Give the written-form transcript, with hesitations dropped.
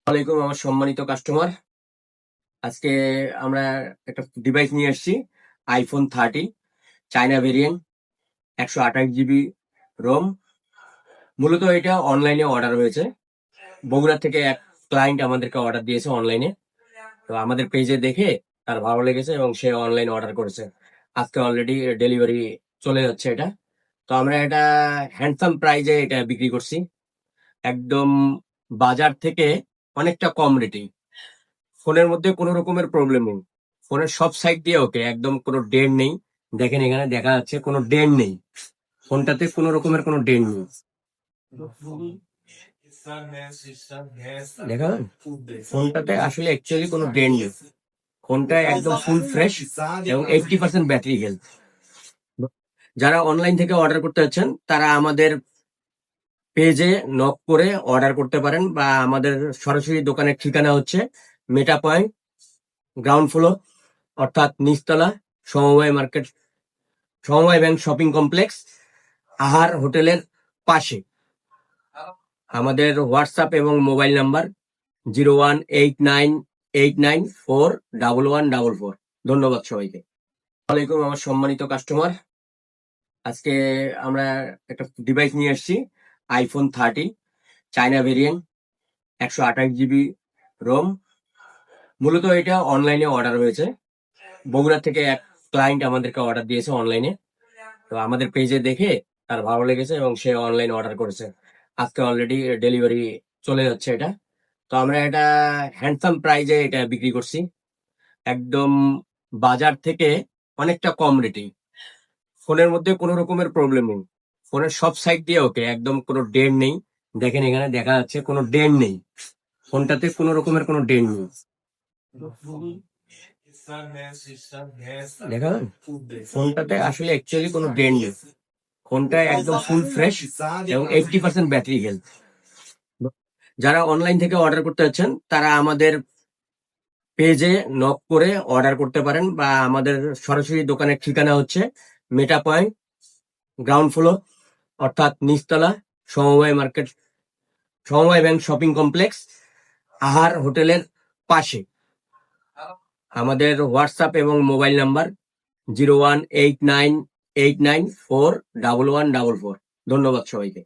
ওয়ালাইকুম আমার সম্মানিত কাস্টমার। আজকে আমরা একটা ডিভাইস নিয়ে এসেছি, iPhone 30 China variant, 128 GB ROM. মূলত এটা অনলাইনে অর্ডার হয়েছে। বগুড়া থেকে এক ক্লায়েন্ট আমাদেরকে অর্ডার দিয়েছে অনলাইনে। তো আমাদের পেজে দেখে তার ভালো লেগেছে এবং সে অনলাইন অর্ডার করেছে। আজকে অলরেডি ডেলিভারি চলে যাচ্ছে এটা। তো আমরা এটা হ্যান্ডসাম প্রাইজে এটা বিক্রি করছি, একদম বাজার থেকে অনেকটা কম রেটেই। ফোনের মধ্যে কোনো রকমের প্রবলেম নেই, ফোনের সব সাইড দিয়ে ওকে, একদম কোনো ডেন্ট নেই। দেখেন এখানে দেখা যাচ্ছে কোনো ডেন্ট নেই, ফোনটাতে কোনো রকমের কোনো ডেন্ট নেই। দেখা যান? ফোনটাতে আসলে অ্যাকচুয়ালি কোনো ডেন্ট নেই, ফোনটা একদম ফুল ফ্রেশ এবং 80% ব্যাটারি হেলথ। যারা অনলাইন থেকে অর্ডার করতে যাচ্ছেন তারা আমাদের পেজে নক করে অর্ডার করতে পারেন, বা আমাদের সরাসরি দোকানের ঠিকানা হচ্ছে মেটা পয়েন্ট, গ্রাউন্ড ফ্লোর, অর্থাৎ নিচতলা, সমবায় মার্কেট, সমবায় ব্যাংক শপিং কমপ্লেক্স, আহার হোটেলের পাশে। আমাদের হোয়াটসঅ্যাপ এবং মোবাইল নাম্বার 018989411144। ধন্যবাদ সবাইকে। ওয়ালাইকুম আমার সম্মানিত কাস্টমার। আজকে আমরা একটা ডিভাইস নিয়ে এসেছি, iPhone 30 China variant, 128 GB ROM. মূলত এটা অনলাইনে অর্ডার হয়েছে। বগুড়া থেকে এক ক্লায়েন্ট আমাদেরকে অর্ডার দিয়েছে অনলাইনে। তো আমাদের পেজে দেখে তার ভালো লেগেছে এবং সে অনলাইন অর্ডার করেছে। আজকে অলরেডি ডেলিভারি চলে যাচ্ছে এটা। তো আমরা এটা হ্যান্ডসাম প্রাইজে এটা বিক্রি করছি, একদম বাজার থেকে অনেকটা কম রেটেই। ফোনের মধ্যে কোনো রকমের প্রবলেম নেই, ফোনের সব সাইড দিয়ে ওকে, একদম কোনো ডেন্ট নেই। দেখেন এখানে দেখা যাচ্ছে কোনো ডেন্ট নেই, ফোনটাতে কোনো রকমের কোনো ডেন্ট নেই। দেখা যান? ফোনটাতে আসলে অ্যাকচুয়ালি কোনো ডেন্ট নেই, ফোনটা একদম ফুল ফ্রেশ এবং 80% ব্যাটারি হেলথ। যারা অনলাইন থেকে অর্ডার করতে যাচ্ছেন তারা আমাদের পেজে নক করে অর্ডার করতে পারেন, বা আমাদের সরাসরি দোকানের ঠিকানা হচ্ছে মেটা পয়েন্ট, গ্রাউন্ড ফ্লোর, অর্থাৎ নিচতলা, সমবায় মার্কেট, সমবায় ব্যাংক শপিং কমপ্লেক্স, আহার হোটেলের পাশে। আমাদের হোয়াটসঅ্যাপ এবং মোবাইল নাম্বার 018989411144। ধন্যবাদ সবাইকে।